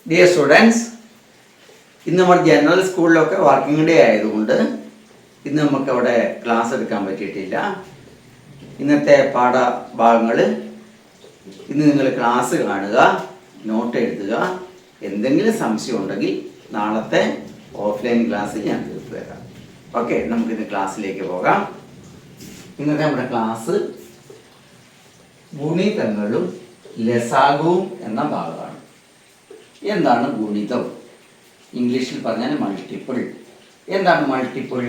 Dear students, ഇന്ന് നമ്മൾ general സ്കൂളിലൊക്കെ വർക്കിംഗ് ഡേ ആയതുകൊണ്ട് ഇന്ന് നമുക്ക് അവിടെ ക്ലാസ് എടുക്കാൻ പറ്റിയിട്ടില്ല. ഇന്നത്തെ പാഠഭാഗങ്ങൾ ഇന്ന് നിങ്ങൾ ക്ലാസ് കാണുക, നോട്ട് എഴുതുക. എന്തെങ്കിലും സംശയം ഉണ്ടെങ്കിൽ നാളത്തെ ഓഫ്ലൈൻ ക്ലാസ്സിൽ ഞാൻ തീർത്തു തരാം. ഓക്കെ, നമുക്കിന്ന് ക്ലാസ്സിലേക്ക് പോകാം. ഇന്നത്തെ നമ്മുടെ ക്ലാസ് ഗുണിതങ്ങളും ലസാഗുവും എന്ന ഭാഗമാണ്. എന്താണ് ഗുണിതം? ഇംഗ്ലീഷിൽ പറഞ്ഞാൽ മൾട്ടിപ്പിൾ. എന്താണ് മൾട്ടിപ്പിൾ?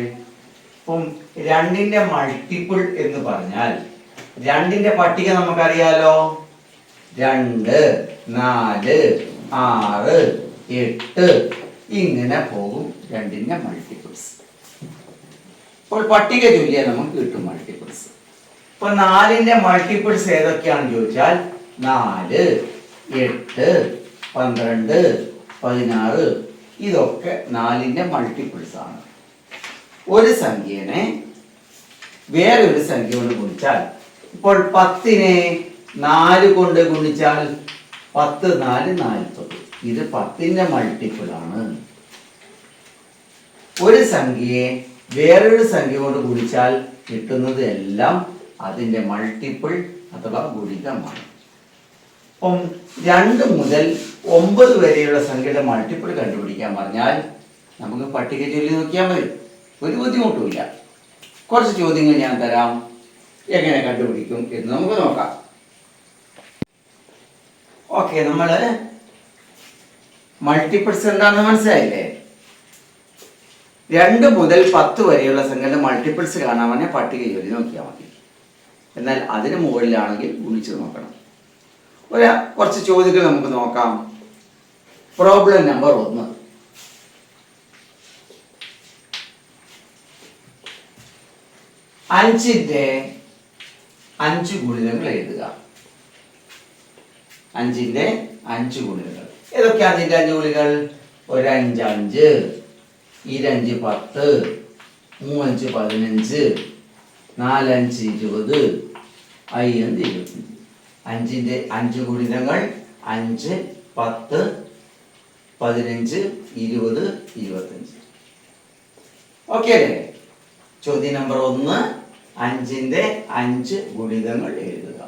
ഇപ്പം രണ്ടിൻ്റെ മൾട്ടിപ്പിൾ എന്ന് പറഞ്ഞാൽ രണ്ടിൻ്റെ പട്ടിക നമുക്കറിയാലോ. 2, 4, 6, 8 ഇങ്ങനെ പോകും രണ്ടിൻ്റെ മൾട്ടിപ്പിൾസ്. അപ്പോൾ പട്ടിക ചൊല്ലിയാൽ നമുക്ക് കിട്ടും മൾട്ടിപ്പിൾസ്. ഇപ്പൊ 4ന്റെ മൾട്ടിപ്പിൾസ് ഏതൊക്കെയാണെന്ന് ചോദിച്ചാൽ 4, 8, 12, 16 ഇതൊക്കെ 4ന്റെ മൾട്ടിപ്പിൾസ് ആണ്. ഒരു സംഖ്യനെ വേറൊരു സംഖ്യ കൊണ്ട് ഗുണിച്ചാൽ, ഇപ്പോൾ 10നെ 4 കൊണ്ട് ഗുണിച്ചാൽ 10, 4, 40. ഇത് 10ന്റെ മൾട്ടിപ്പിൾ ആണ്. ഒരു സംഖ്യയെ വേറൊരു സംഖ്യ കൊണ്ട് ഗുണിച്ചാൽ കിട്ടുന്നത് എല്ലാം അതിൻ്റെ മൾട്ടിപ്പിൾ അഥവാ ഗുണിതമാണ്. അപ്പം 2 മുതൽ 9 വരെയുള്ള സംഖ്യയുടെ മൾട്ടിപ്പിൾ കണ്ടുപിടിക്കാൻ പറഞ്ഞാൽ നമുക്ക് പട്ടിക ചൊല്ലി നോക്കിയാൽ മതി, ഒരു ബുദ്ധിമുട്ടുമില്ല. കുറച്ച് ചോദ്യങ്ങൾ ഞാൻ തരാം, എങ്ങനെ കണ്ടുപിടിക്കും എന്ന് നമുക്ക് നോക്കാം. ഓക്കെ, നമ്മൾ മൾട്ടിപ്പിൾസ് എന്താണെന്ന് മനസ്സിലായില്ലേ? 2 മുതൽ 10 വരെയുള്ള സംഖ്യയുടെ മൾട്ടിപ്പിൾസ് കാണാൻ പറഞ്ഞാൽ പട്ടിക ചൊല്ലി നോക്കിയാൽ മതി. എന്നാൽ അതിന് മുകളിലാണെങ്കിൽ ഗുണിച്ച് നോക്കണം. കുറച്ച് ചോദ്യങ്ങൾ നമുക്ക് നോക്കാം. Problem number 1. 5ന്റെ 5 ഗുണിതങ്ങൾ എഴുതുക. 5ന്റെ 5 ഗുണിതങ്ങൾ ഏതൊക്കെയാണ്? 5 ഗുണികൾ: 1 5 5, 2 5 10, 3 5 15, 4 5 20, 5 25. 5ന്റെ 5 ഗുണിതങ്ങൾ 5, 10, 15, 20, 25. ഓക്കെ അല്ലേ? ചോദ്യം നമ്പർ 1, 5ന്റെ 5 ഗുണിതങ്ങൾ എഴുതുക.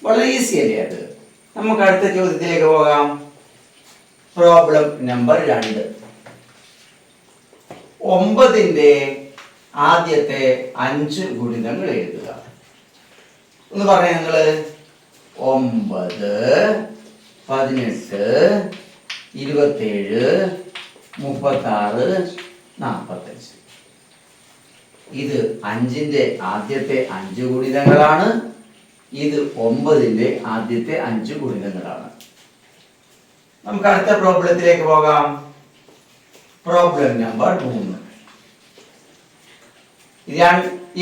വളരെ ഈസി അല്ലേ അത്? നമുക്ക് അടുത്ത ചോദ്യത്തിലേക്ക് പോകാം. Problem number 2. 9ന്റെ ആദ്യത്തെ 5 ഗുണിതങ്ങൾ എഴുതുക. ഒന്ന് പറയാം നിങ്ങള്. 9, 18, 27, 36, 45. ഇത് 5ന്റെ ആദ്യത്തെ 5 ഗുണിതങ്ങളാണ്. ഇത് 9ന്റെ ആദ്യത്തെ 5 ഗുണിതങ്ങളാണ്. നമുക്ക് അടുത്ത പ്രോബ്ലത്തിലേക്ക് പോകാം. Problem number 3.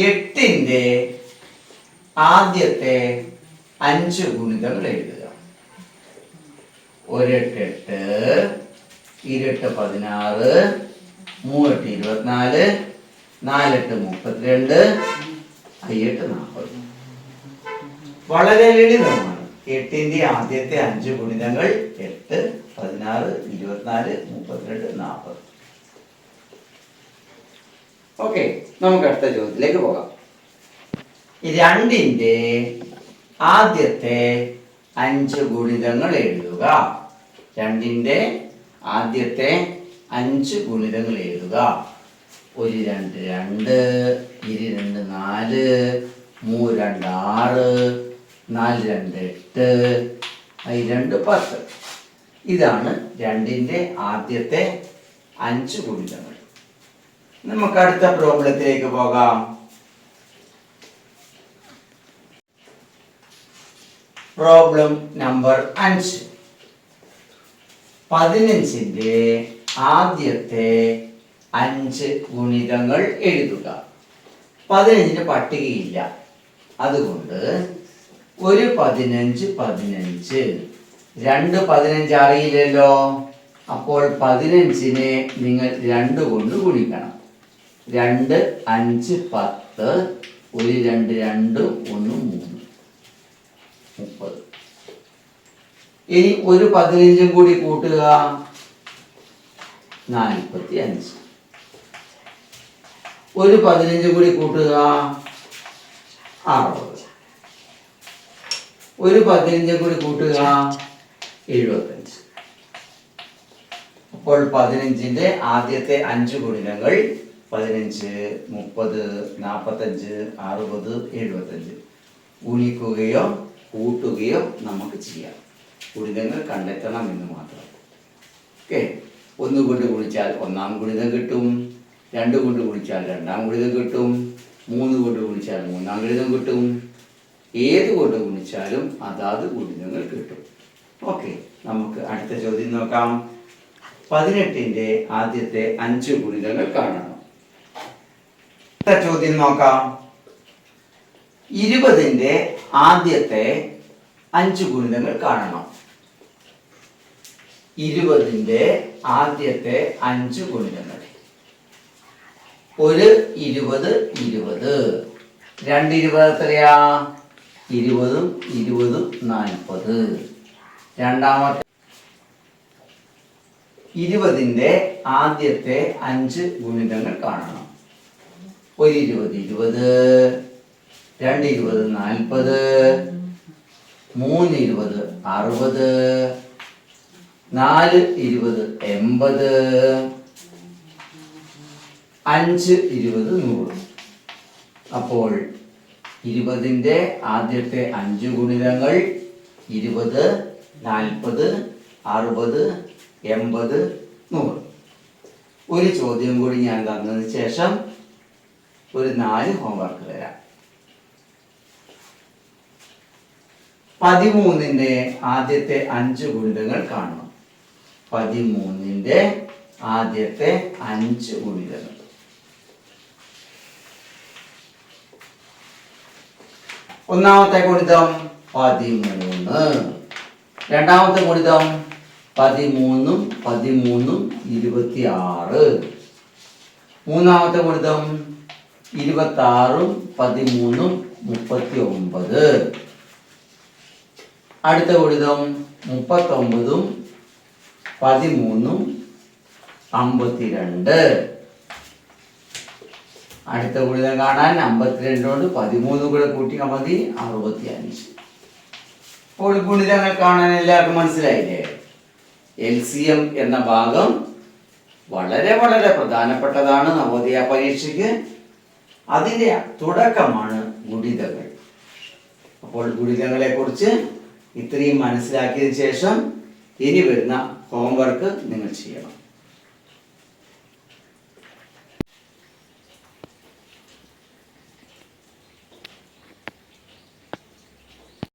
8ന്റെ ആദ്യത്തെ 5 ഗുണിതങ്ങൾ എഴുതുക. 1 8 8, 2 8 16, 3 8 24, 4 8 32, 5 8 40. വളരെ ലളിതമാണ്. 8ന്റെ ആദ്യത്തെ 5 ഗുണിതങ്ങൾ 8, 16, 24, 32, 40. ഓക്കെ, നമുക്ക് അടുത്ത ചോദ്യത്തിലേക്ക് പോകാം. 2ന്റെ ആദ്യത്തെ 5 ഗുണിതങ്ങൾ എഴുതുക. 2ന്റെ ആദ്യത്തെ 5 ഗുണിതങ്ങൾ എഴുതുക. 1 2 2, 2 2 4, 3 2 6, 4 2 8, 5 2 10. ഇതാണ് 2ന്റെ ആദ്യത്തെ 5 ഗുണിതങ്ങൾ. നമുക്ക് അടുത്ത പ്രോബ്ലത്തിലേക്ക് പോകാം. Problem number 5. 15ന്റെ ആദ്യത്തെ 5 ഗുണിതങ്ങൾ എഴുതുക. 15ന് പട്ടികയില്ല, അതുകൊണ്ട് 1 15 15, 2 15 അറിയില്ലല്ലോ. അപ്പോൾ 15നെ നിങ്ങൾ 2 കൊണ്ട് ഗുണിക്കണം. 2 5 10, 1 2 2, 1 3, 30. ഇനി ഒരു 15 കൂടി കൂട്ടുക, 45. ഒരു 15 കൂടി കൂട്ടുക, 60. ഒരു 15 കൂടി കൂട്ടുക, 75. അപ്പോൾ 15ന്റെ ആദ്യത്തെ 5 ഗുണിതങ്ങൾ 15, 30, 45, 60, 75 ഗുണിക്കുകയോ കൂട്ടുകയോ നമുക്ക് ചെയ്യാം. ഗുണിതങ്ങൾ കണ്ടെത്തണം എന്ന് മാത്രം. ഓക്കെ, 1 കൊണ്ട് ഗുണിച്ചാൽ 1-ാം ഗുണിതം കിട്ടും, 2 കൊണ്ട് ഗുണിച്ചാൽ 2-ാം ഗുണിതം കിട്ടും, 3 കൊണ്ട് ഗുണിച്ചാൽ 3-ാം ഗുണിതം കിട്ടും. ഏത് കൊണ്ട് ഗുണിച്ചാലും അതാത് ഗുണിതങ്ങൾ കിട്ടും. ഓക്കെ, നമുക്ക് അടുത്ത ചോദ്യം നോക്കാം. 18ന്റെ ആദ്യത്തെ 5 ഗുണിതങ്ങൾ കാണണം. അടുത്ത ചോദ്യം നോക്കാം. 20ന്റെ ആദ്യത്തെ 5 ഗുണിതങ്ങൾ കാണണം. 20ന്റെ ആദ്യത്തെ 5 ഗുണിതങ്ങൾ. ഒരു 20, 20. 2 20 എത്രയാ? 20, 20, 40. രണ്ടാമത്തെ 20ന്റെ ആദ്യത്തെ 5 ഗുണിതങ്ങൾ കാണണം. ഒരു 20, 20. 2 20, 40. 3 20, 60. 4 20, 80. 5 20, 100. അപ്പോൾ 20ന്റെ ആദ്യത്തെ 5 ഗുണിതങ്ങൾ 20, 40, 60, 80, 100. ഒരു ചോദ്യം കൂടി ഞാൻ തന്നതിന് ശേഷം ഒരു 4 ഹോംവർക്ക് തരാം. 13ന്റെ ആദ്യത്തെ 5 ഗുണിതങ്ങൾ കാണണം. 13ന്റെ ആദ്യത്തെ 5 ഗുണിതങ്ങൾ. ഒന്നാമത്തെ ഗുണിതം 13. രണ്ടാമത്തെ ഗുണിതം 13ഉം 13ഉം 26. മൂന്നാമത്തെ ഗുണിതം 26ഉം 13ഉം 39. അടുത്ത ഗുണിതം 39ഉം 13ഉം 52. അടുത്ത ഗുണിതം കാണാൻ 52 കൊണ്ട് 13 കൂടെ കൂട്ടിയാൽ മതി, 65. അപ്പോൾ ഗുണിതങ്ങൾ കാണാൻ എല്ലാവർക്കും മനസ്സിലായില്ലേ? LCM എന്ന ഭാഗം വളരെ വളരെ പ്രധാനപ്പെട്ടതാണ് നവോദയ പരീക്ഷയ്ക്ക്. അതിൻ്റെ തുടക്കമാണ് ഗുണിതങ്ങൾ. അപ്പോൾ ഗുണിതങ്ങളെ കുറിച്ച് ഇത്രയും മനസ്സിലാക്കിയതിനു ശേഷം ഇനി വരുന്ന ഹോംവർക്ക് നിങ്ങൾ ചെയ്യണം.